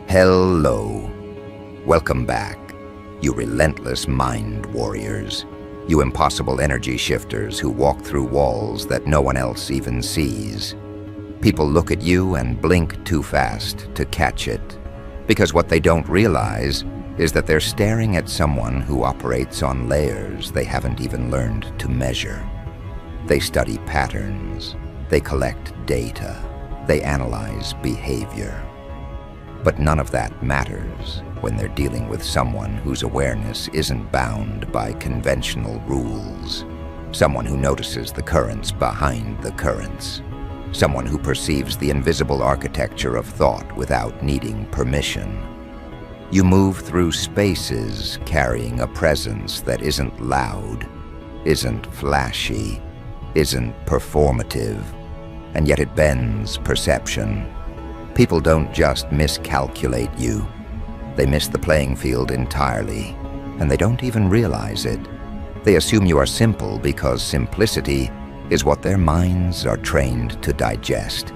Hello. Welcome back, you relentless mind warriors, you impossible energy shifters who walk through walls that no one else even sees. People look at you and blink too fast to catch it, because what they don't realize is that they're staring at someone who operates on layers they haven't even learned to measure. They study patterns, they collect data, they analyze behavior. But none of that matters when they're dealing with someone whose awareness isn't bound by conventional rules, someone who notices the currents behind the currents, someone who perceives the invisible architecture of thought without needing permission. You move through spaces carrying a presence that isn't loud, isn't flashy, isn't performative, and yet it bends perception. People don't just miscalculate you. They miss the playing field entirely, and they don't even realize it. They assume you are simple because simplicity is what their minds are trained to digest.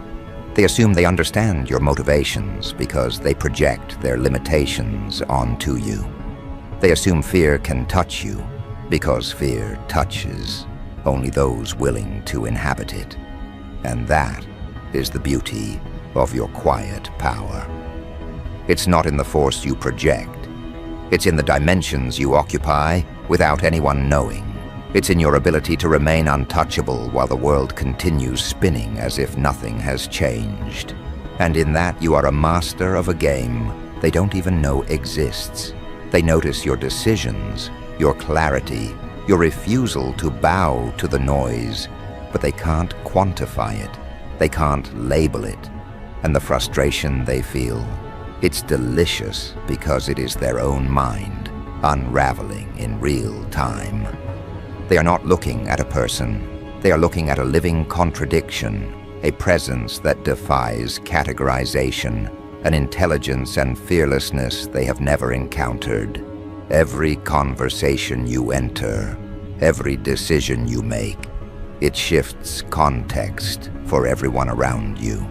They assume they understand your motivations because they project their limitations onto you. They assume fear can touch you because fear touches only those willing to inhabit it. And that is the beauty of your quiet power. It's not in the force you project. It's in the dimensions you occupy without anyone knowing. It's in your ability to remain untouchable while the world continues spinning as if nothing has changed. And in that you are a master of a game they don't even know exists. They notice your decisions, your clarity, your refusal to bow to the noise, but they can't quantify it. They can't label it. And the frustration they feel, it's delicious because it is their own mind unraveling in real time. They are not looking at a person. They are looking at a living contradiction, a presence that defies categorization, an intelligence and fearlessness they have never encountered. Every conversation you enter, every decision you make, it shifts context for everyone around you.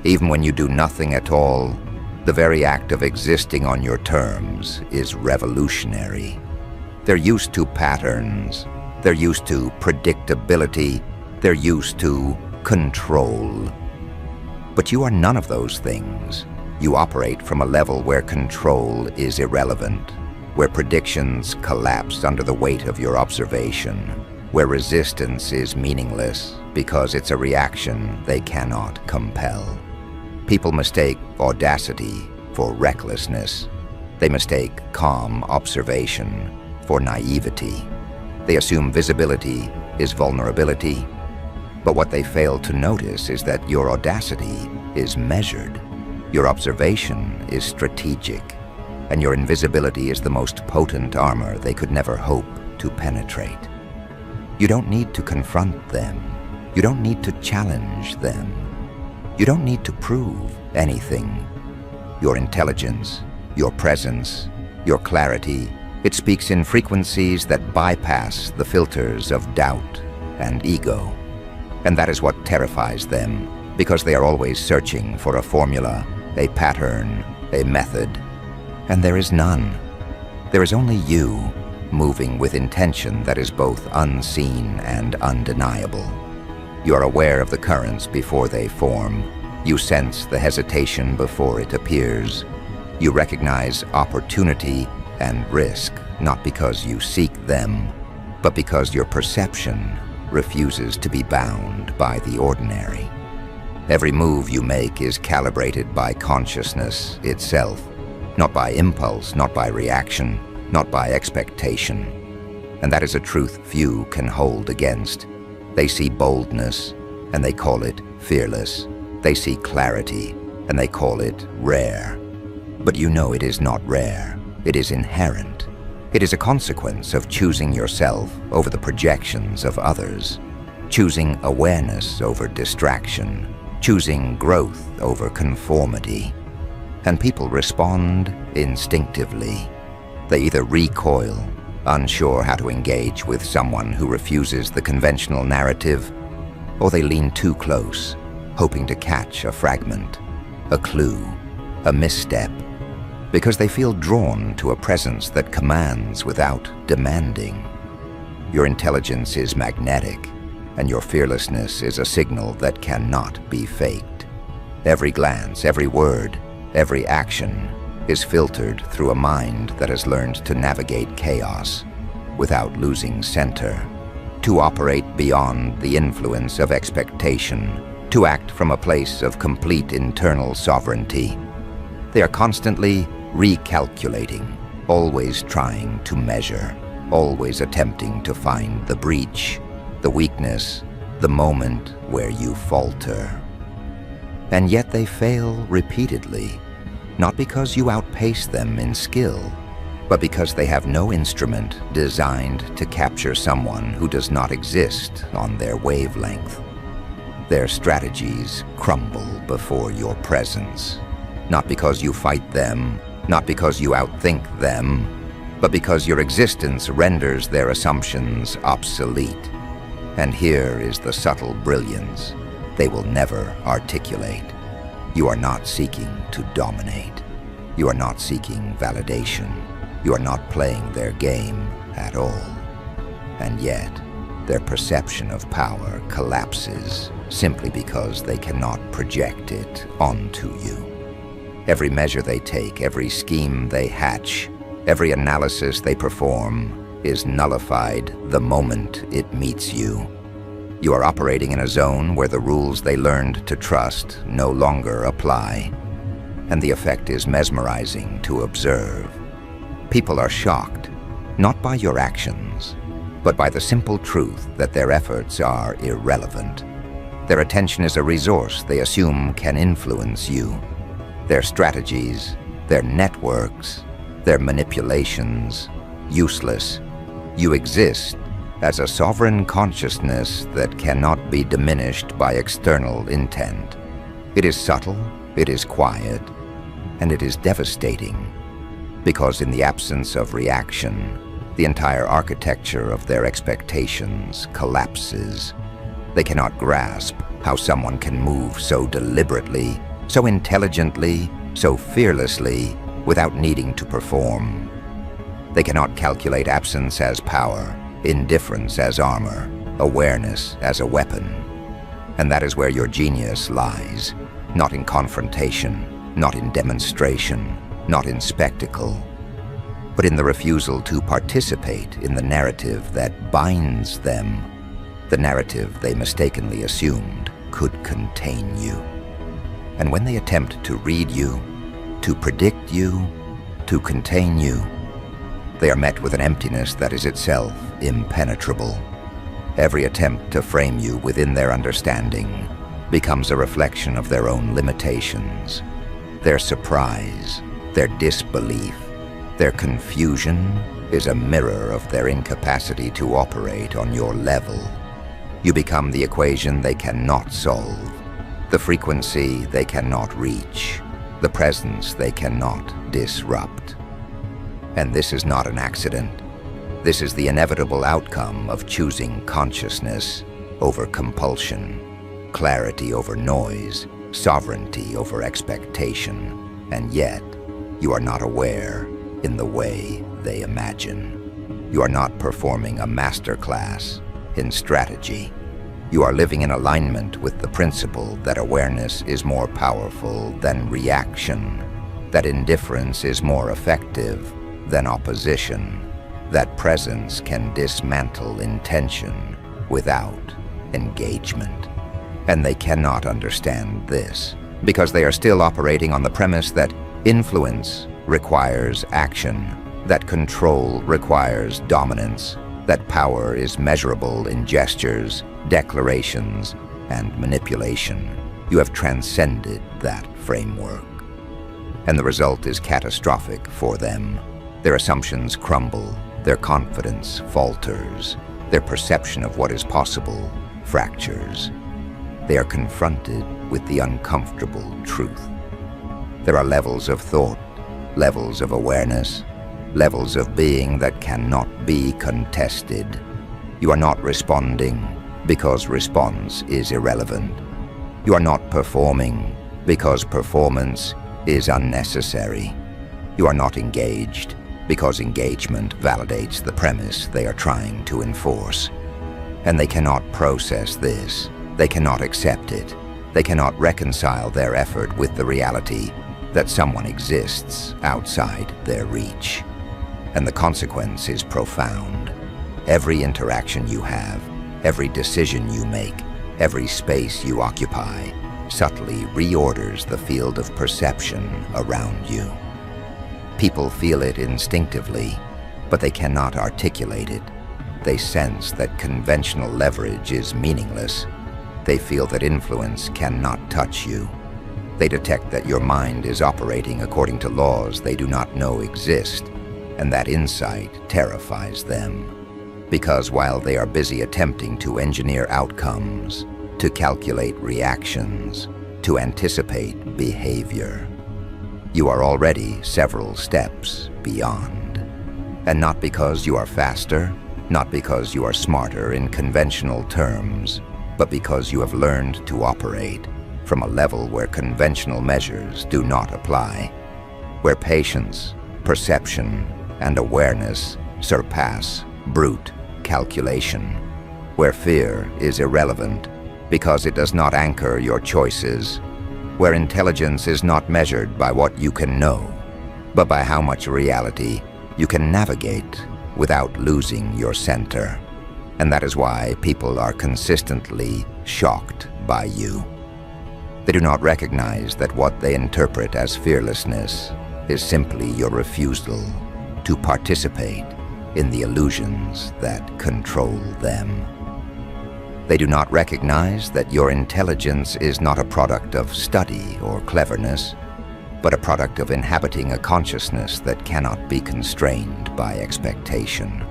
Even when you do nothing at all, the very act of existing on your terms is revolutionary. They're used to patterns. They're used to predictability. They're used to control. But you are none of those things. You operate from a level where control is irrelevant, where predictions collapse under the weight of your observation, where resistance is meaningless because it's a reaction they cannot compel. People mistake audacity for recklessness. They mistake calm observation for naivety. They assume visibility is vulnerability. But what they fail to notice is that your audacity is measured, your observation is strategic, and your invisibility is the most potent armor they could never hope to penetrate. You don't need to confront them. You don't need to challenge them. You don't need to prove anything. Your intelligence, your presence, your clarity, it speaks in frequencies that bypass the filters of doubt and ego. And that is what terrifies them, because they are always searching for a formula, a pattern, a method. And there is none. There is only you, moving with intention that is both unseen and undeniable. You are aware of the currents before they form. You sense the hesitation before it appears. You recognize opportunity and risk, not because you seek them, but because your perception refuses to be bound by the ordinary. Every move you make is calibrated by consciousness itself, not by impulse, not by reaction, not by expectation. And that is a truth few can hold against. They see boldness, and they call it fearless. They see clarity, and they call it rare. But you know it is not rare. It is inherent. It is a consequence of choosing yourself over the projections of others, choosing awareness over distraction, choosing growth over conformity. And people respond instinctively. They either recoil, unsure how to engage with someone who refuses the conventional narrative, or they lean too close, hoping to catch a fragment, a clue, a misstep, because they feel drawn to a presence that commands without demanding. Your intelligence is magnetic, and your fearlessness is a signal that cannot be faked. Every glance, every word, every action is filtered through a mind that has learned to navigate chaos without losing center, to operate beyond the influence of expectation, to act from a place of complete internal sovereignty. They are constantly recalculating, always trying to measure, always attempting to find the breach, the weakness, the moment where you falter. And yet they fail repeatedly, not because you outpace them in skill, but because they have no instrument designed to capture someone who does not exist on their wavelength. Their strategies crumble before your presence, not because you fight them, not because you outthink them, but because your existence renders their assumptions obsolete. And here is the subtle brilliance they will never articulate. You are not seeking to dominate. You are not seeking validation. You are not playing their game at all. And yet, their perception of power collapses simply because they cannot project it onto you. Every measure they take, every scheme they hatch, every analysis they perform is nullified the moment it meets you. You are operating in a zone where the rules they learned to trust no longer apply, and the effect is mesmerizing to observe. People are shocked, not by your actions, but by the simple truth that their efforts are irrelevant. Their attention is a resource they assume can influence you. Their strategies, their networks, their manipulations, useless. You exist as a sovereign consciousness that cannot be diminished by external intent. It is subtle, it is quiet, and it is devastating, because in the absence of reaction, the entire architecture of their expectations collapses. They cannot grasp how someone can move so deliberately, so intelligently, so fearlessly, without needing to perform. They cannot calculate absence as power, indifference as armor, awareness as a weapon. And that is where your genius lies, not in confrontation, not in demonstration, not in spectacle, but in the refusal to participate in the narrative that binds them, the narrative they mistakenly assumed could contain you. And when they attempt to read you, to predict you, to contain you, they are met with an emptiness that is itself impenetrable. Every attempt to frame you within their understanding becomes a reflection of their own limitations. Their surprise, their disbelief, their confusion is a mirror of their incapacity to operate on your level. You become the equation they cannot solve, the frequency they cannot reach, the presence they cannot disrupt. And this is not an accident. This is the inevitable outcome of choosing consciousness over compulsion, clarity over noise, sovereignty over expectation. And yet, you are not aware in the way they imagine. You are not performing a masterclass in strategy. You are living in alignment with the principle that awareness is more powerful than reaction, that indifference is more effective than opposition, that presence can dismantle intention without engagement. And they cannot understand this because they are still operating on the premise that influence requires action, that control requires dominance, that power is measurable in gestures, declarations, and manipulation. You have transcended that framework. And the result is catastrophic for them. Their assumptions crumble, their confidence falters, their perception of what is possible fractures. They are confronted with the uncomfortable truth. There are levels of thought, levels of awareness, levels of being that cannot be contested. You are not responding because response is irrelevant. You are not performing because performance is unnecessary. You are not engaged, because engagement validates the premise they are trying to enforce. And they cannot process this. They cannot accept it. They cannot reconcile their effort with the reality that someone exists outside their reach. And the consequence is profound. Every interaction you have, every decision you make, every space you occupy, subtly reorders the field of perception around you. People feel it instinctively, but they cannot articulate it. They sense that conventional leverage is meaningless. They feel that influence cannot touch you. They detect that your mind is operating according to laws they do not know exist, and that insight terrifies them. Because while they are busy attempting to engineer outcomes, to calculate reactions, to anticipate behavior, you are already several steps beyond. And not because you are faster, not because you are smarter in conventional terms, but because you have learned to operate from a level where conventional measures do not apply, where patience, perception, and awareness surpass brute calculation, where fear is irrelevant because it does not anchor your choices, where intelligence is not measured by what you can know, but by how much reality you can navigate without losing your center. And that is why people are consistently shocked by you. They do not recognize that what they interpret as fearlessness is simply your refusal to participate in the illusions that control them. They do not recognize that your intelligence is not a product of study or cleverness, but a product of inhabiting a consciousness that cannot be constrained by expectation.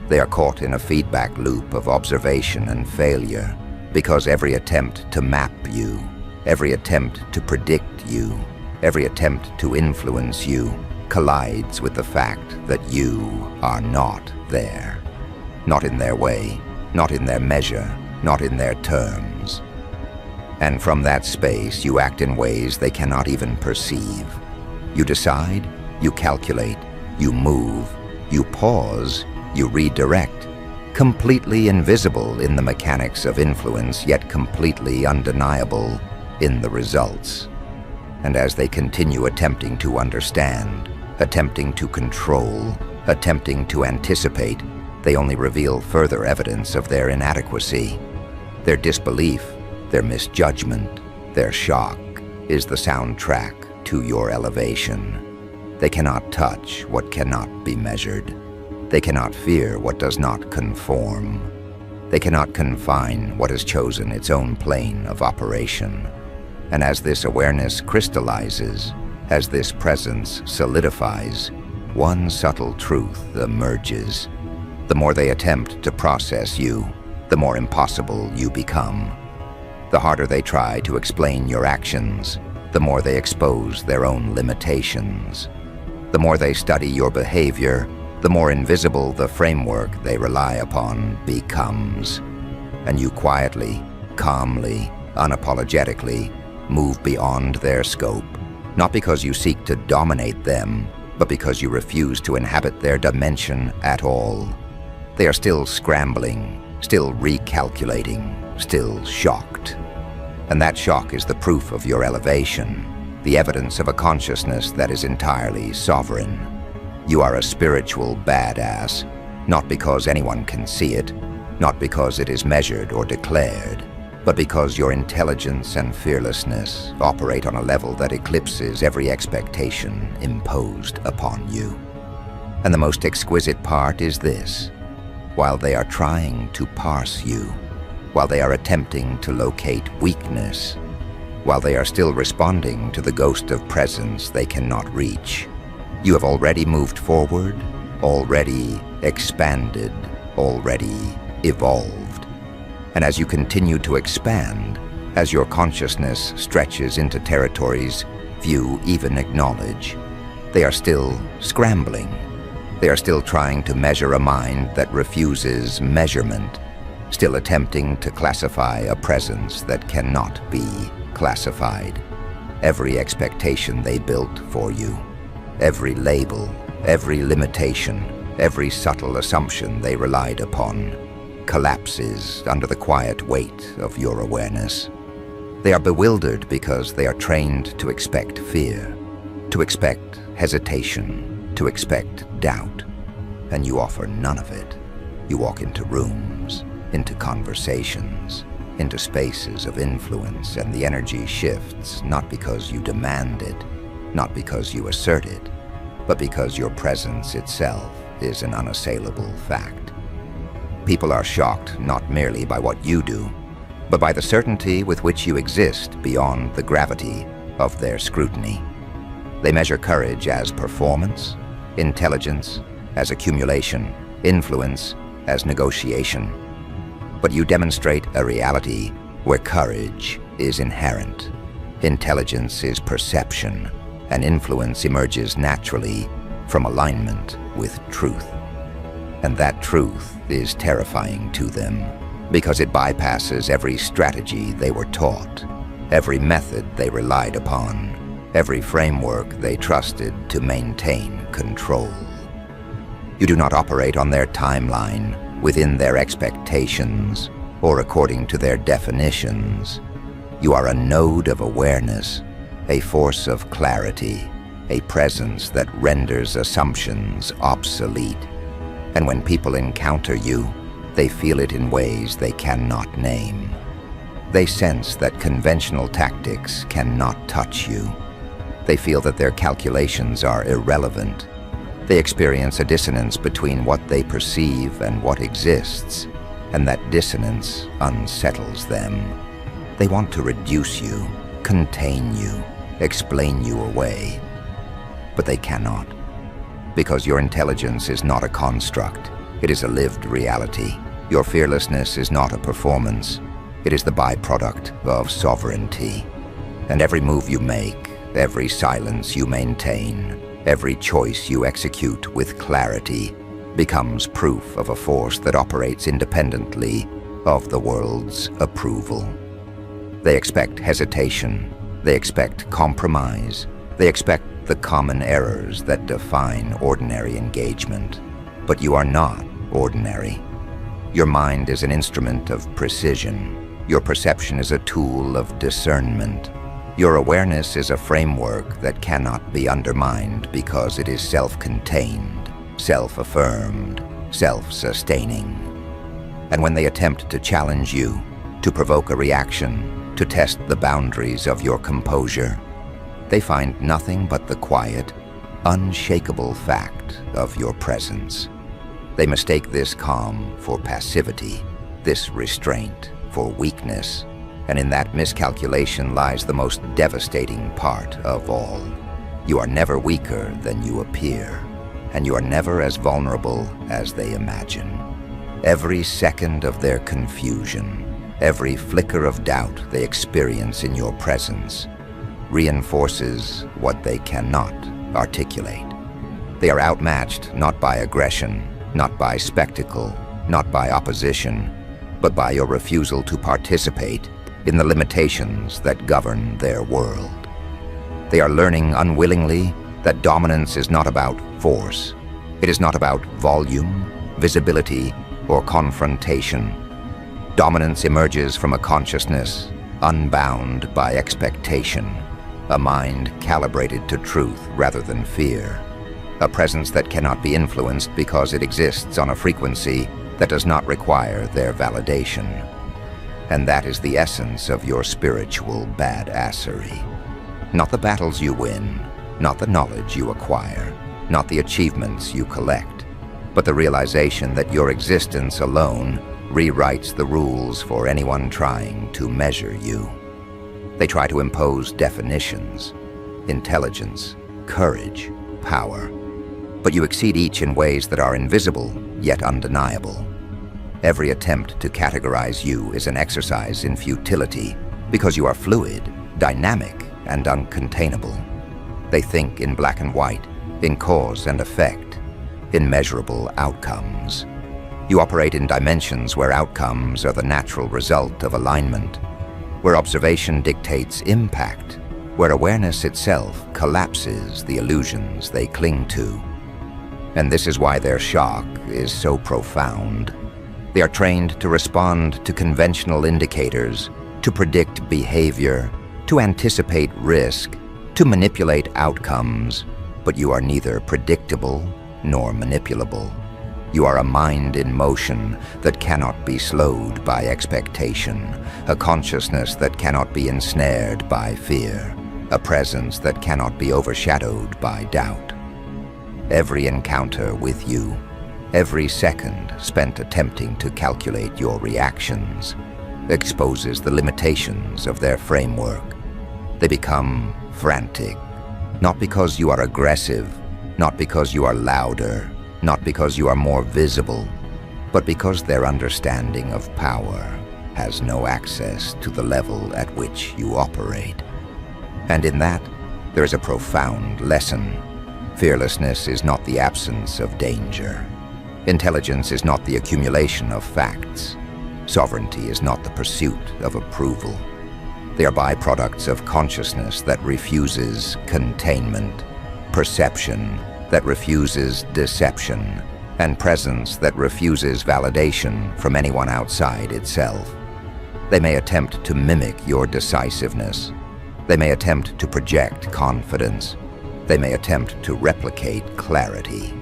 They are caught in a feedback loop of observation and failure, because every attempt to map you, every attempt to predict you, every attempt to influence you collides with the fact that you are not there. Not in their way, not in their measure, not in their terms. And from that space, you act in ways they cannot even perceive. You decide, you calculate, you move, you pause, you redirect, completely invisible in the mechanics of influence, yet completely undeniable in the results. And as they continue attempting to understand, attempting to control, attempting to anticipate, they only reveal further evidence of their inadequacy. Their disbelief, their misjudgment, their shock is the soundtrack to your elevation. They cannot touch what cannot be measured. They cannot fear what does not conform. They cannot confine what has chosen its own plane of operation. And as this awareness crystallizes, as this presence solidifies, one subtle truth emerges. The more they attempt to process you, the more impossible you become. The harder they try to explain your actions, the more they expose their own limitations. The more they study your behavior, the more invisible the framework they rely upon becomes. And you quietly, calmly, unapologetically move beyond their scope, not because you seek to dominate them, but because you refuse to inhabit their dimension at all. They are still scrambling, still recalculating, still shocked. And that shock is the proof of your elevation, the evidence of a consciousness that is entirely sovereign. You are a spiritual badass, not because anyone can see it, not because it is measured or declared, but because your intelligence and fearlessness operate on a level that eclipses every expectation imposed upon you. And the most exquisite part is this: while they are trying to parse you, while they are attempting to locate weakness, while they are still responding to the ghost of presence they cannot reach, you have already moved forward, already expanded, already evolved. And as you continue to expand, as your consciousness stretches into territories few even acknowledge, they are still scrambling. They are still trying to measure a mind that refuses measurement, still attempting to classify a presence that cannot be classified. Every expectation they built for you, Every label, every limitation, every subtle assumption they relied upon collapses under the quiet weight of your awareness. They are bewildered because they are trained to expect fear, to expect hesitation, to expect doubt, and you offer none of it. You walk into rooms, into conversations, into spaces of influence, and the energy shifts not because you demand it, not because you assert it, but because your presence itself is an unassailable fact. People are shocked not merely by what you do, but by the certainty with which you exist beyond the gravity of their scrutiny. They measure courage as performance, intelligence as accumulation, influence as negotiation. But you demonstrate a reality where courage is inherent, intelligence is perception, and influence emerges naturally from alignment with truth. And that truth is terrifying to them because it bypasses every strategy they were taught, every method they relied upon, every framework they trusted to maintain control. You do not operate on their timeline, within their expectations, or according to their definitions. You are a node of awareness, a force of clarity, a presence that renders assumptions obsolete. And when people encounter you, they feel it in ways they cannot name. They sense that conventional tactics cannot touch you. They feel that their calculations are irrelevant. They experience a dissonance between what they perceive and what exists, and that dissonance unsettles them. They want to reduce you, contain you, explain you away. But they cannot, because your intelligence is not a construct. It is a lived reality. Your fearlessness is not a performance. It is the byproduct of sovereignty. And every move you make, every silence you maintain, every choice you execute with clarity becomes proof of a force that operates independently of the world's approval. They expect hesitation. They expect compromise. They expect the common errors that define ordinary engagement. But you are not ordinary. Your mind is an instrument of precision. Your perception is a tool of discernment. Your awareness is a framework that cannot be undermined because it is self-contained, self-affirmed, self-sustaining. And when they attempt to challenge you, to provoke a reaction, to test the boundaries of your composure, they find nothing but the quiet, unshakable fact of your presence. They mistake this calm for passivity, this restraint for weakness, and in that miscalculation lies the most devastating part of all. You are never weaker than you appear, and you are never as vulnerable as they imagine. Every second of their confusion, every flicker of doubt they experience in your presence, reinforces what they cannot articulate. They are outmatched not by aggression, not by spectacle, not by opposition, but by your refusal to participate in the limitations that govern their world. They are learning unwillingly that dominance is not about force. It is not about volume, visibility, or confrontation. Dominance emerges from a consciousness unbound by expectation, a mind calibrated to truth rather than fear, a presence that cannot be influenced because it exists on a frequency that does not require their validation. And that is the essence of your spiritual badassery. Not the battles you win, not the knowledge you acquire, not the achievements you collect, but the realization that your existence alone rewrites the rules for anyone trying to measure you. They try to impose definitions, intelligence, courage, power, but you exceed each in ways that are invisible yet undeniable. Every attempt to categorize you is an exercise in futility because you are fluid, dynamic, and uncontainable. They think in black and white, in cause and effect, in measurable outcomes. You operate in dimensions where outcomes are the natural result of alignment, where observation dictates impact, where awareness itself collapses the illusions they cling to. And this is why their shock is so profound. They are trained to respond to conventional indicators, to predict behavior, to anticipate risk, to manipulate outcomes, but you are neither predictable nor manipulable. You are a mind in motion that cannot be slowed by expectation, a consciousness that cannot be ensnared by fear, a presence that cannot be overshadowed by doubt. Every encounter with you, every second spent attempting to calculate your reactions, exposes the limitations of their framework. They become frantic, not because you are aggressive, not because you are louder, not because you are more visible, but because their understanding of power has no access to the level at which you operate. And in that, there is a profound lesson. Fearlessness is not the absence of danger. Intelligence is not the accumulation of facts. Sovereignty is not the pursuit of approval. They are byproducts of consciousness that refuses containment, perception that refuses deception, and presence that refuses validation from anyone outside itself. They may attempt to mimic your decisiveness. They may attempt to project confidence. They may attempt to replicate clarity.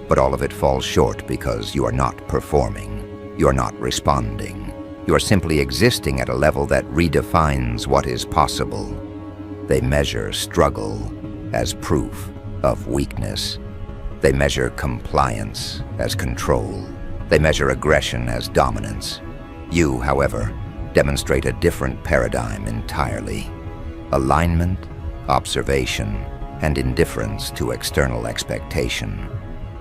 But all of it falls short because you are not performing. You are not responding. You are simply existing at a level that redefines what is possible. They measure struggle as proof of weakness. They measure compliance as control. They measure aggression as dominance. You, however, demonstrate a different paradigm entirely. Alignment, observation, and indifference to external expectation.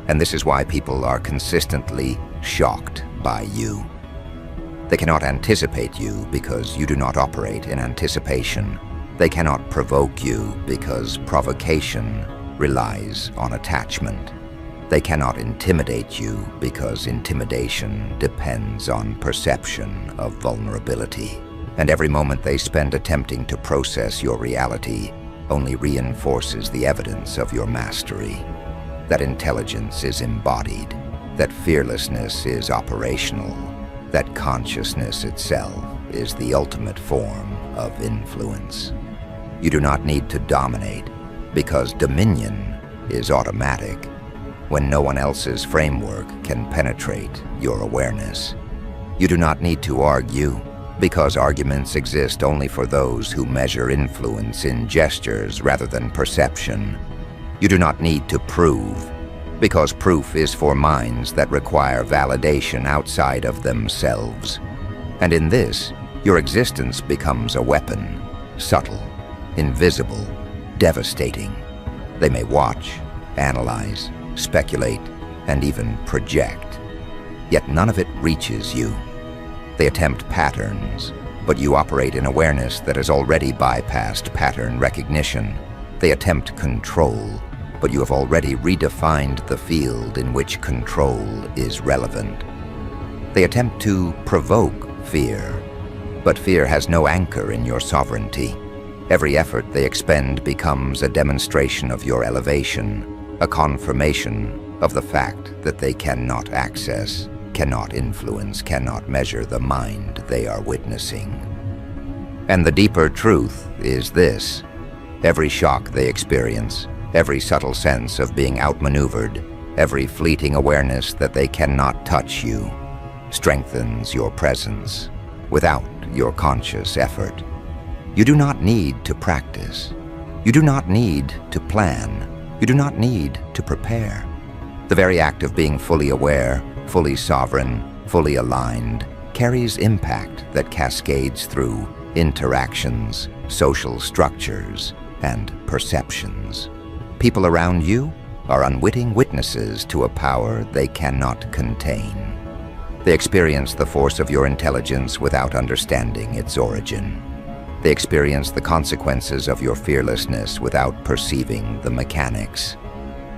And this is why people are consistently shocked by you. They cannot anticipate you because you do not operate in anticipation. They cannot provoke you because provocation relies on attachment. They cannot intimidate you because intimidation depends on perception of vulnerability. And every moment they spend attempting to process your reality only reinforces the evidence of your mastery. That intelligence is embodied, that fearlessness is operational, that consciousness itself is the ultimate form of influence. You do not need to dominate, because dominion is automatic when no one else's framework can penetrate your awareness. You do not need to argue, because arguments exist only for those who measure influence in gestures rather than perception. You do not need to prove, because proof is for minds that require validation outside of themselves. And in this, your existence becomes a weapon, subtle, invisible, devastating. They may watch, analyze, speculate, and even project. Yet none of it reaches you. They attempt patterns, but you operate in awareness that has already bypassed pattern recognition. They attempt control, but you have already redefined the field in which control is relevant. They attempt to provoke fear, but fear has no anchor in your sovereignty. Every effort they expend becomes a demonstration of your elevation, a confirmation of the fact that they cannot access, cannot influence, cannot measure the mind they are witnessing. And the deeper truth is this: every shock they experience, every subtle sense of being outmaneuvered, every fleeting awareness that they cannot touch you, strengthens your presence without your conscious effort. You do not need to practice. You do not need to plan. You do not need to prepare. The very act of being fully aware, fully sovereign, fully aligned, carries impact that cascades through interactions, social structures, and perceptions. People around you are unwitting witnesses to a power they cannot contain. They experience the force of your intelligence without understanding its origin. They experience the consequences of your fearlessness without perceiving the mechanics.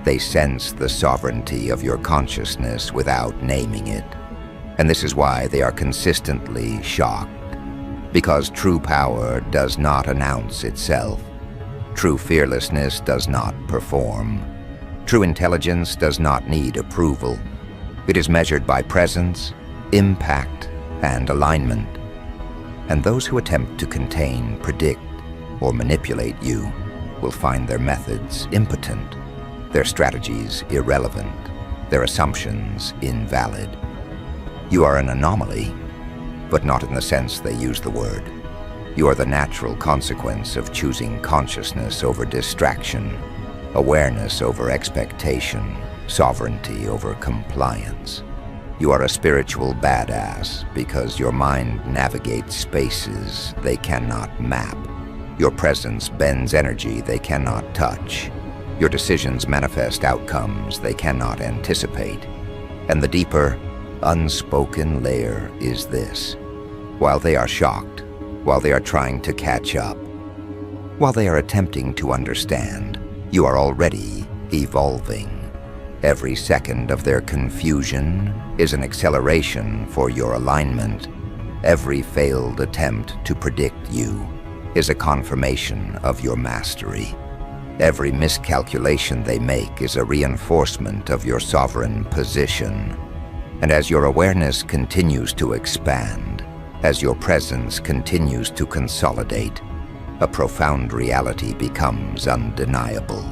They sense the sovereignty of your consciousness without naming it. And this is why they are consistently shocked, Because true power does not announce itself. True fearlessness does not perform. True intelligence does not need approval. It is measured by presence, impact, and alignment. And those who attempt to contain, predict, or manipulate you will find their methods impotent, their strategies irrelevant, their assumptions invalid. You are an anomaly, but not in the sense they use the word. You are the natural consequence of choosing consciousness over distraction, awareness over expectation, sovereignty over compliance. You are a spiritual badass because your mind navigates spaces they cannot map. Your presence bends energy they cannot touch. Your decisions manifest outcomes they cannot anticipate. And the deeper, unspoken layer is this. While they are shocked, while they are trying to catch up, while they are attempting to understand, you are already evolving. Every second of their confusion is an acceleration for your alignment. Every failed attempt to predict you is a confirmation of your mastery. Every miscalculation they make is a reinforcement of your sovereign position. And as your awareness continues to expand, as your presence continues to consolidate, a profound reality becomes undeniable.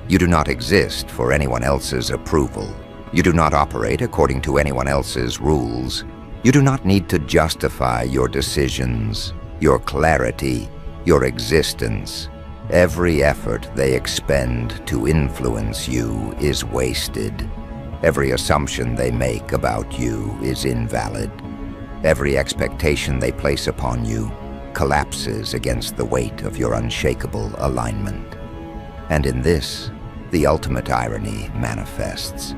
You do not exist for anyone else's approval. You do not operate according to anyone else's rules. You do not need to justify your decisions, your clarity, your existence. Every effort they expend to influence you is wasted. Every assumption they make about you is invalid. Every expectation they place upon you collapses against the weight of your unshakable alignment. And in this, the ultimate irony manifests.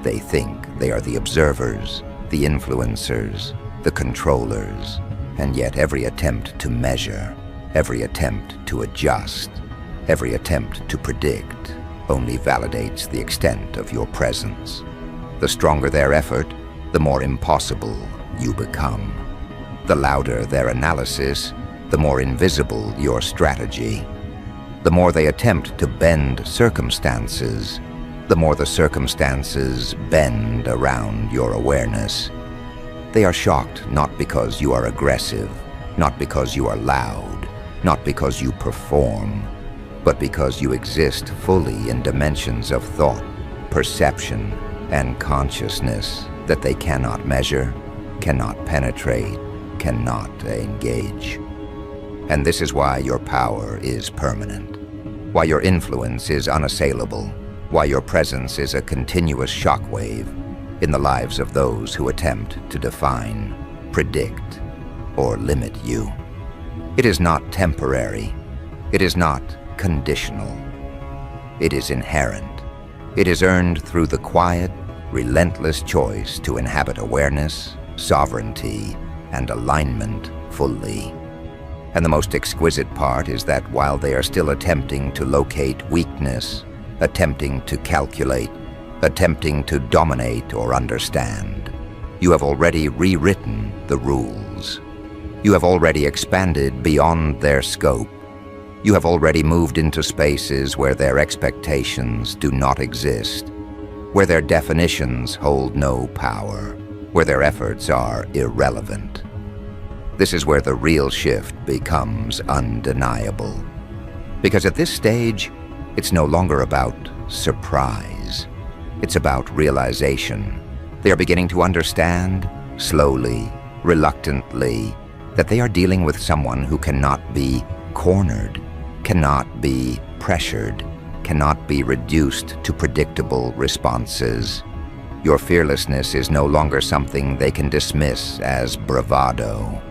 They think they are the observers, the influencers, the controllers, and yet every attempt to measure, every attempt to adjust, every attempt to predict only validates the extent of your presence. The stronger their effort, the more impossible you become. The louder their analysis, the more invisible your strategy. The more they attempt to bend circumstances, the more the circumstances bend around your awareness. They are shocked not because you are aggressive, not because you are loud, not because you perform, but because you exist fully in dimensions of thought, perception, and consciousness that they cannot measure, cannot penetrate, cannot engage. And this is why your power is permanent, why your influence is unassailable, why your presence is a continuous shockwave in the lives of those who attempt to define, predict, or limit you. It is not temporary. It is not conditional. It is inherent. It is earned through the quiet, relentless choice to inhabit awareness, sovereignty, and alignment fully. And the most exquisite part is that while they are still attempting to locate weakness, attempting to calculate, attempting to dominate or understand, you have already rewritten the rules. You have already expanded beyond their scope. You have already moved into spaces where their expectations do not exist, where their definitions hold no power, where their efforts are irrelevant. This is where the real shift becomes undeniable. Because at this stage, it's no longer about surprise. It's about realization. They are beginning to understand, slowly, reluctantly, that they are dealing with someone who cannot be cornered, cannot be pressured, cannot be reduced to predictable responses. Your fearlessness is no longer something they can dismiss as bravado.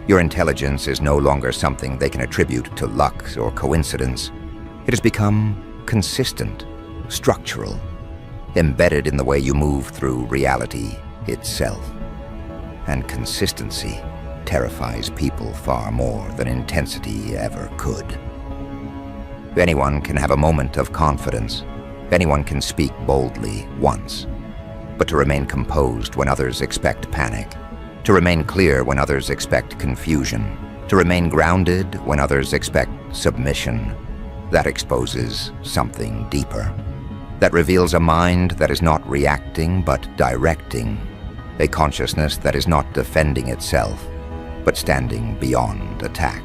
Your intelligence is no longer something they can attribute to luck or coincidence. It has become consistent, structural, embedded in the way you move through reality itself. And consistency terrifies people far more than intensity ever could. Anyone can have a moment of confidence. Anyone can speak boldly once. But to remain composed when others expect panic, to remain clear when others expect confusion, to remain grounded when others expect submission. That exposes something deeper. That reveals a mind that is not reacting but directing, a consciousness that is not defending itself but standing beyond attack.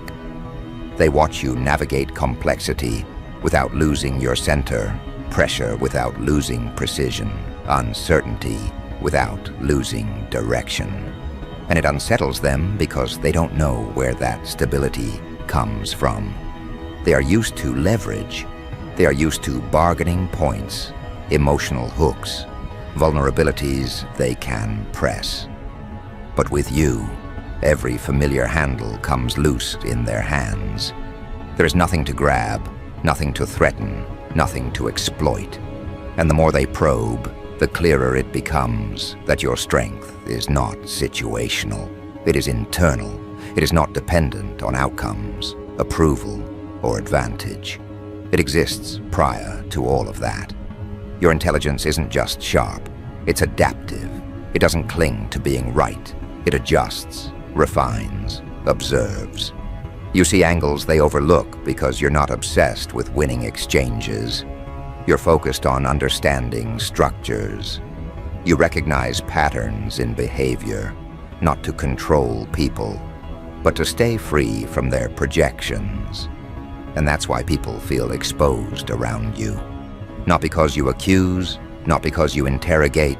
They watch you navigate complexity without losing your center, pressure without losing precision, uncertainty without losing direction. And it unsettles them because they don't know where that stability comes from. They are used to leverage. They are used to bargaining points, emotional hooks, vulnerabilities they can press. But with you, every familiar handle comes loose in their hands. There is nothing to grab, nothing to threaten, nothing to exploit. And the more they probe, the clearer it becomes that your strength is not situational. It is internal. It is not dependent on outcomes, approval, or advantage. It exists prior to all of that. Your intelligence isn't just sharp, it's adaptive. It doesn't cling to being right. It adjusts, refines, observes. You see angles they overlook because you're not obsessed with winning exchanges. You're focused on understanding structures. You recognize patterns in behavior, not to control people, but to stay free from their projections. And that's why people feel exposed around you. Not because you accuse, not because you interrogate,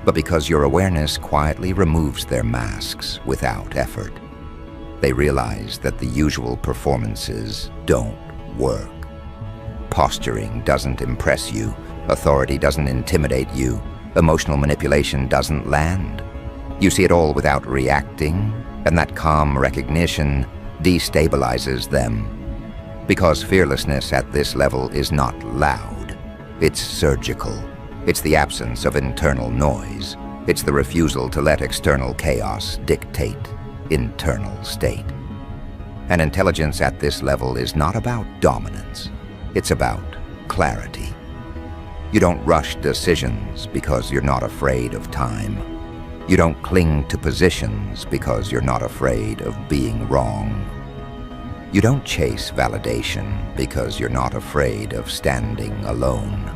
but because your awareness quietly removes their masks without effort. They realize that the usual performances don't work. Posturing doesn't impress you, authority doesn't intimidate you, emotional manipulation doesn't land. You see it all without reacting, and that calm recognition destabilizes them. Because fearlessness at this level is not loud, it's surgical. It's the absence of internal noise. It's the refusal to let external chaos dictate internal state. And intelligence at this level is not about dominance. It's about clarity. You don't rush decisions because you're not afraid of time. You don't cling to positions because you're not afraid of being wrong. You don't chase validation because you're not afraid of standing alone.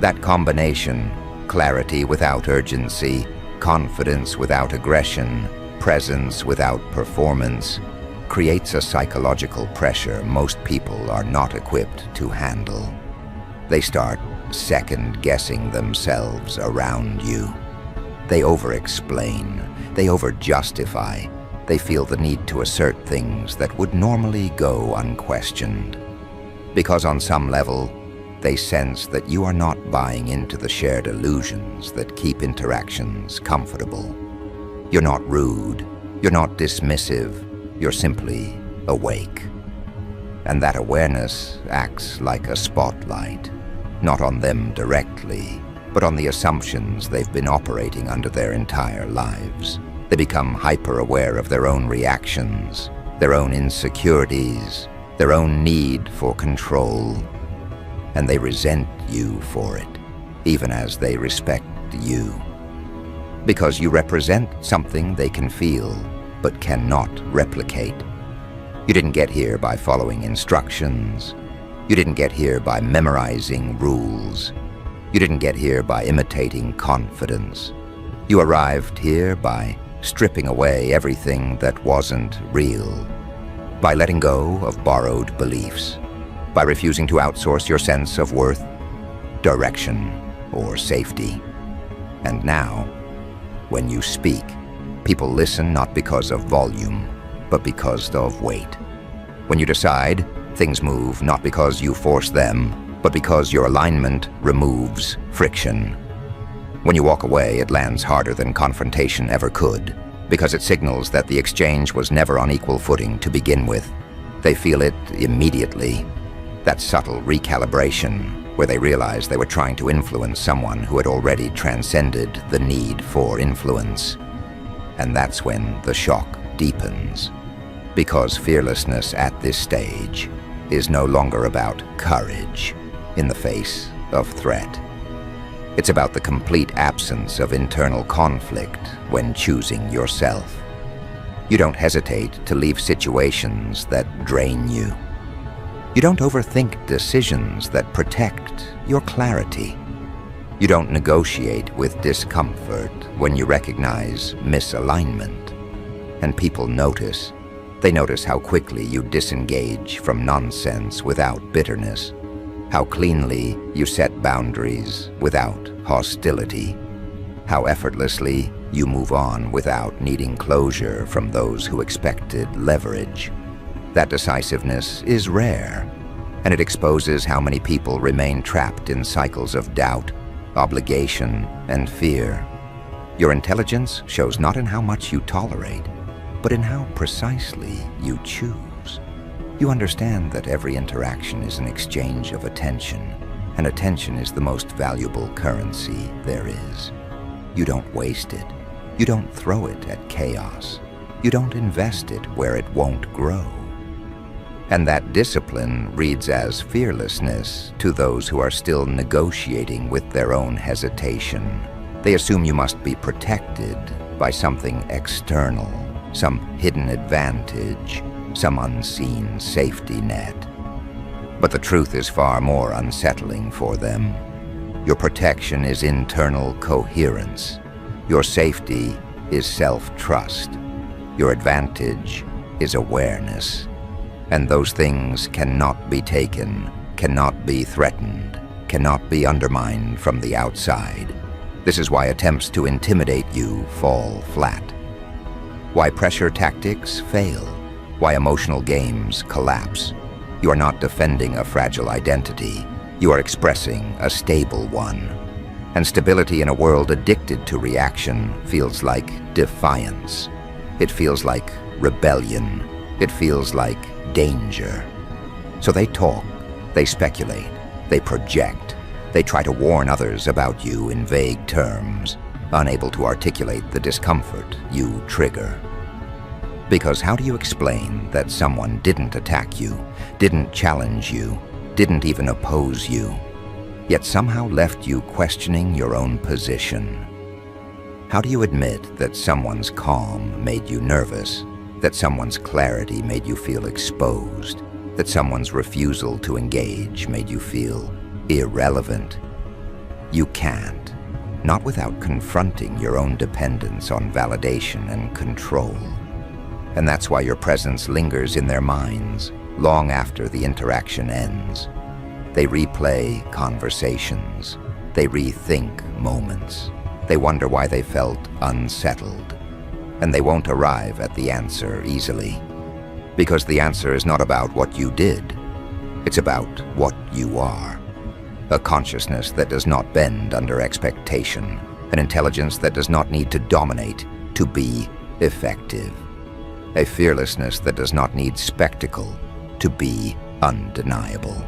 That combination, clarity without urgency, confidence without aggression, presence without performance, creates a psychological pressure most people are not equipped to handle. They start second-guessing themselves around you. They over-explain, they over-justify, they feel the need to assert things that would normally go unquestioned. Because on some level, they sense that you are not buying into the shared illusions that keep interactions comfortable. You're not rude, you're not dismissive, you're simply awake. And that awareness acts like a spotlight, not on them directly, but on the assumptions they've been operating under their entire lives. They become hyper-aware of their own reactions, their own insecurities, their own need for control, and they resent you for it, even as they respect you. Because you represent something they can feel, but cannot replicate. You didn't get here by following instructions. You didn't get here by memorizing rules. You didn't get here by imitating confidence. You arrived here by stripping away everything that wasn't real, by letting go of borrowed beliefs, by refusing to outsource your sense of worth, direction, or safety. And now, when you speak, people listen not because of volume, but because of weight. When you decide, things move not because you force them, but because your alignment removes friction. When you walk away, it lands harder than confrontation ever could, because it signals that the exchange was never on equal footing to begin with. They feel it immediately, that subtle recalibration, where they realize they were trying to influence someone who had already transcended the need for influence. And that's when the shock deepens, because fearlessness at this stage is no longer about courage in the face of threat. It's about the complete absence of internal conflict when choosing yourself. You don't hesitate to leave situations that drain you. You don't overthink decisions that protect your clarity. You don't negotiate with discomfort when you recognize misalignment. And people notice. They notice how quickly you disengage from nonsense without bitterness, how cleanly you set boundaries without hostility, how effortlessly you move on without needing closure from those who expected leverage. That decisiveness is rare, and it exposes how many people remain trapped in cycles of doubt, obligation, and fear. Your intelligence shows not in how much you tolerate, but in how precisely you choose. You understand that every interaction is an exchange of attention, and attention is the most valuable currency there is. You don't waste it. You don't throw it at chaos. You don't invest it where it won't grow. And that discipline reads as fearlessness to those who are still negotiating with their own hesitation. They assume you must be protected by something external, some hidden advantage, some unseen safety net. But the truth is far more unsettling for them. Your protection is internal coherence. Your safety is self-trust. Your advantage is awareness. And those things cannot be taken, cannot be threatened, cannot be undermined from the outside. This is why attempts to intimidate you fall flat. Why pressure tactics fail, why emotional games collapse. You are not defending a fragile identity, you are expressing a stable one. And stability in a world addicted to reaction feels like defiance. It feels like rebellion. It feels like danger. So they talk, they speculate, they project, they try to warn others about you in vague terms, unable to articulate the discomfort you trigger. Because how do you explain that someone didn't attack you, didn't challenge you, didn't even oppose you, yet somehow left you questioning your own position? How do you admit that someone's calm made you nervous, that someone's clarity made you feel exposed, that someone's refusal to engage made you feel irrelevant? You can't, not without confronting your own dependence on validation and control. And that's why your presence lingers in their minds long after the interaction ends. They replay conversations. They rethink moments. They wonder why they felt unsettled. And they won't arrive at the answer easily. Because the answer is not about what you did. It's about what you are. A consciousness that does not bend under expectation. An intelligence that does not need to dominate to be effective. A fearlessness that does not need spectacle to be undeniable.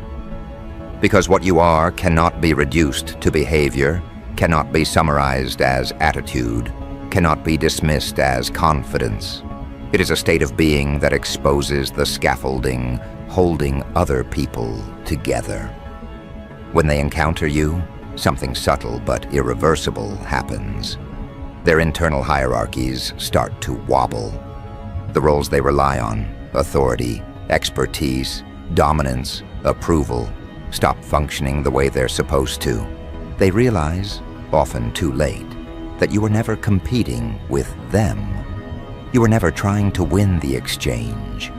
Because what you are cannot be reduced to behavior, cannot be summarized as attitude, cannot be dismissed as confidence. It is a state of being that exposes the scaffolding holding other people together. When they encounter you, something subtle but irreversible happens. Their internal hierarchies start to wobble. The roles they rely on, authority, expertise, dominance, approval, stop functioning the way they're supposed to. They realize, often too late, that you were never competing with them. You were never trying to win the exchange.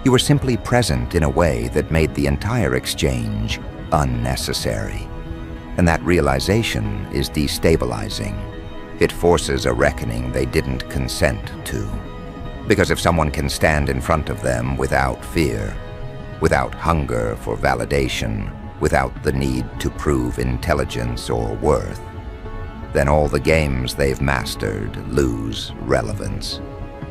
You were simply present in a way that made the entire exchange unnecessary. And that realization is destabilizing. It forces a reckoning they didn't consent to. Because if someone can stand in front of them without fear, without hunger for validation, without the need to prove intelligence or worth, then all the games they've mastered lose relevance.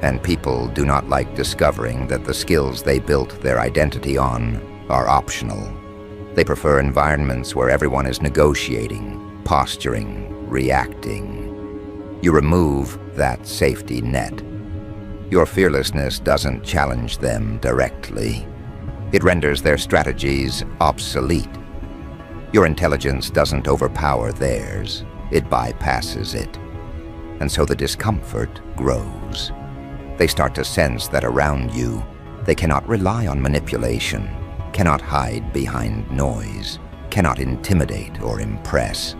And people do not like discovering that the skills they built their identity on are optional. They prefer environments where everyone is negotiating, posturing, reacting. You remove that safety net. Your fearlessness doesn't challenge them directly. It renders their strategies obsolete. Your intelligence doesn't overpower theirs, it bypasses it. And so the discomfort grows. They start to sense that around you, they cannot rely on manipulation, cannot hide behind noise, cannot intimidate or impress.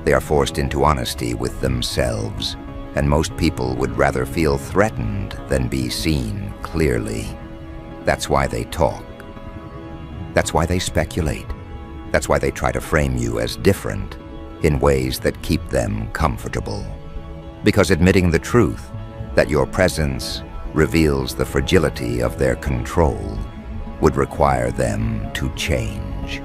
They are forced into honesty with themselves, and most people would rather feel threatened than be seen clearly. That's why they talk. That's why they speculate. That's why they try to frame you as different in ways that keep them comfortable. Because admitting the truth, that your presence reveals the fragility of their control, would require them to change.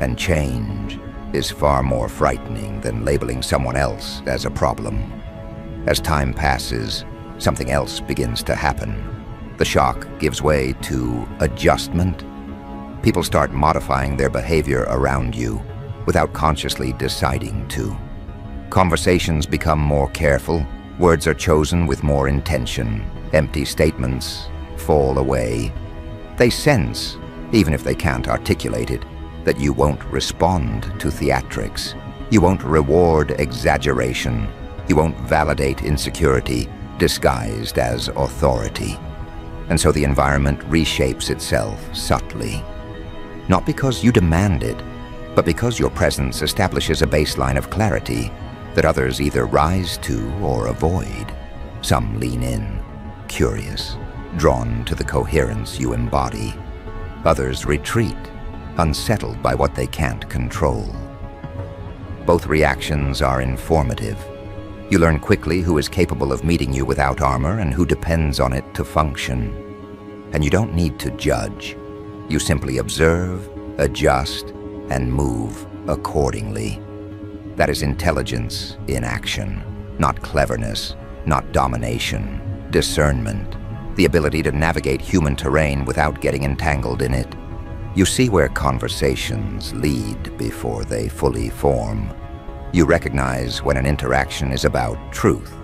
And change is far more frightening than labeling someone else as a problem. As time passes, something else begins to happen. The shock gives way to adjustment. People start modifying their behavior around you without consciously deciding to. Conversations become more careful, words are chosen with more intention, empty statements fall away. They sense, even if they can't articulate it, that you won't respond to theatrics. You won't reward exaggeration. You won't validate insecurity disguised as authority. And so the environment reshapes itself subtly. Not because you demand it, but because your presence establishes a baseline of clarity that others either rise to or avoid. Some lean in, curious, drawn to the coherence you embody. Others retreat, unsettled by what they can't control. Both reactions are informative. You learn quickly who is capable of meeting you without armor and who depends on it to function. And you don't need to judge. You simply observe, adjust, and move accordingly. That is intelligence in action, not cleverness, not domination, discernment, the ability to navigate human terrain without getting entangled in it. You see where conversations lead before they fully form. You recognize when an interaction is about truth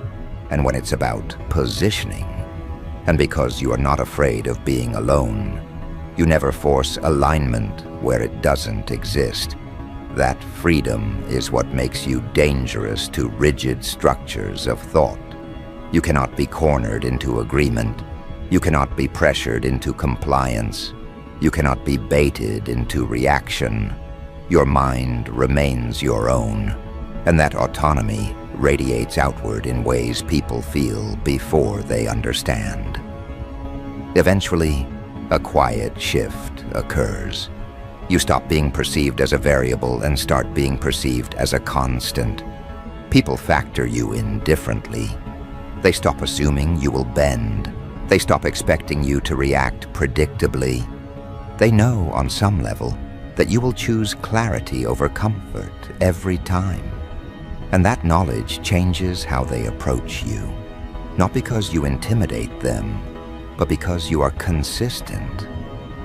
and when it's about positioning. And because you are not afraid of being alone, you never force alignment where it doesn't exist. That freedom is what makes you dangerous to rigid structures of thought. You cannot be cornered into agreement. You cannot be pressured into compliance. You cannot be baited into reaction. Your mind remains your own, and that autonomy radiates outward in ways people feel before they understand. Eventually, a quiet shift occurs. You stop being perceived as a variable and start being perceived as a constant. People factor you in differently. They stop assuming you will bend. They stop expecting you to react predictably. They know, on some level, that you will choose clarity over comfort every time. And that knowledge changes how they approach you. Not because you intimidate them, but because you are consistent.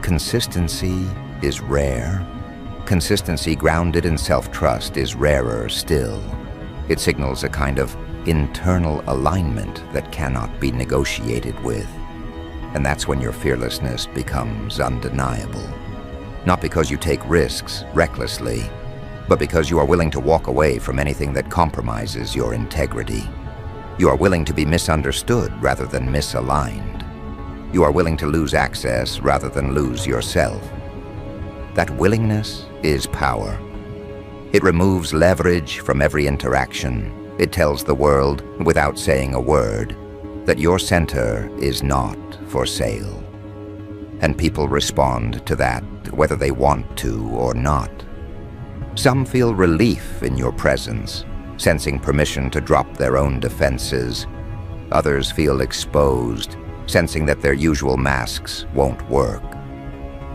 Consistency is rare. Consistency grounded in self-trust is rarer still. It signals a kind of internal alignment that cannot be negotiated with. And that's when your fearlessness becomes undeniable. Not because you take risks recklessly, but because you are willing to walk away from anything that compromises your integrity. You are willing to be misunderstood rather than misaligned. You are willing to lose access rather than lose yourself. That willingness is power. It removes leverage from every interaction. It tells the world, without saying a word, that your center is not for sale. And people respond to that, whether they want to or not. Some feel relief in your presence, sensing permission to drop their own defenses. Others feel exposed, sensing that their usual masks won't work.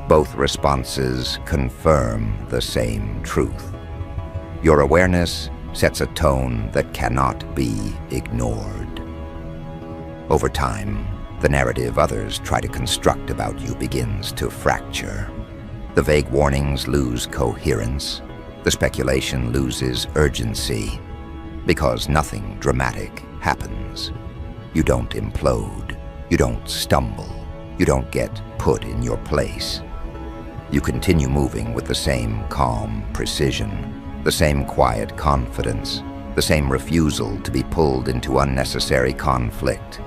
Both responses confirm the same truth. Your awareness sets a tone that cannot be ignored. Over time, the narrative others try to construct about you begins to fracture. The vague warnings lose coherence. The speculation loses urgency. Because nothing dramatic happens. You don't implode. You don't stumble. You don't get put in your place. You continue moving with the same calm precision, the same quiet confidence, the same refusal to be pulled into unnecessary conflict.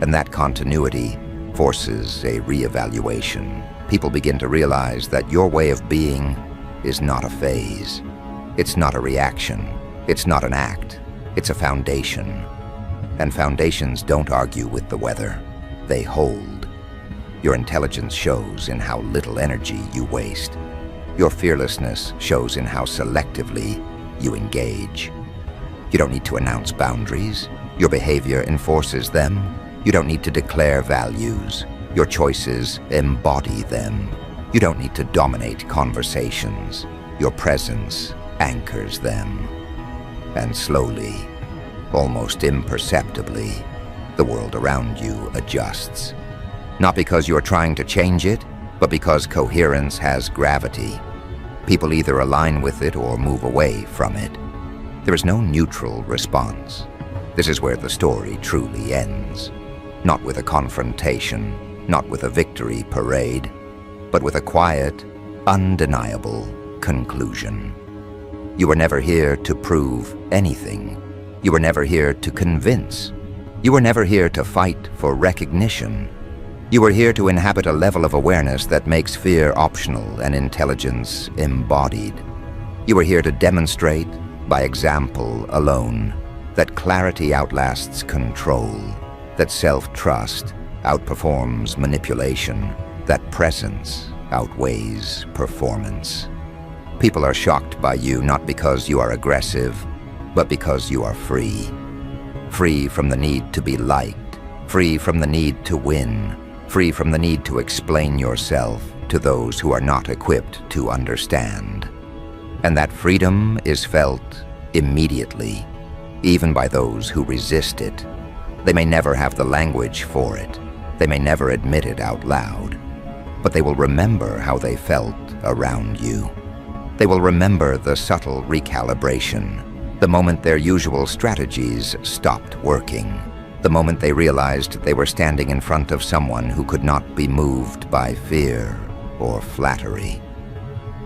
And that continuity forces a reevaluation. People begin to realize that your way of being is not a phase. It's not a reaction. It's not an act. It's a foundation. And foundations don't argue with the weather. They hold. Your intelligence shows in how little energy you waste. Your fearlessness shows in how selectively you engage. You don't need to announce boundaries. Your behavior enforces them. You don't need to declare values. Your choices embody them. You don't need to dominate conversations. Your presence anchors them. And slowly, almost imperceptibly, the world around you adjusts. Not because you're trying to change it, but because coherence has gravity. People either align with it or move away from it. There is no neutral response. This is where the story truly ends. Not with a confrontation, not with a victory parade, but with a quiet, undeniable conclusion. You were never here to prove anything. You were never here to convince. You were never here to fight for recognition. You were here to inhabit a level of awareness that makes fear optional and intelligence embodied. You were here to demonstrate, by example alone, that clarity outlasts control, that self-trust outperforms manipulation, that presence outweighs performance. People are shocked by you not because you are aggressive, but because you are free. Free from the need to be liked, free from the need to win, free from the need to explain yourself to those who are not equipped to understand. And that freedom is felt immediately, even by those who resist it. They may never have the language for it. They may never admit it out loud, but they will remember how they felt around you. They will remember the subtle recalibration, the moment their usual strategies stopped working, the moment they realized they were standing in front of someone who could not be moved by fear or flattery.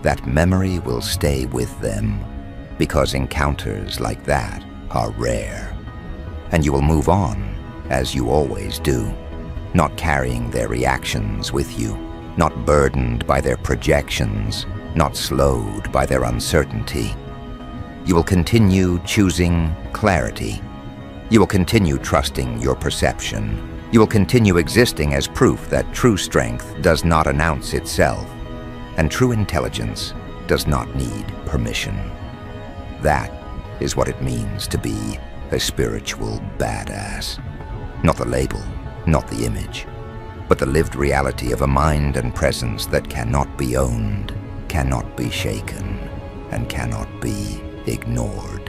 That memory will stay with them because encounters like that are rare. And you will move on, as you always do, not carrying their reactions with you, not burdened by their projections, not slowed by their uncertainty. You will continue choosing clarity. You will continue trusting your perception. You will continue existing as proof that true strength does not announce itself, and true intelligence does not need permission. That is what it means to be a spiritual badass. Not the label, not the image, but the lived reality of a mind and presence that cannot be owned, cannot be shaken, and cannot be ignored.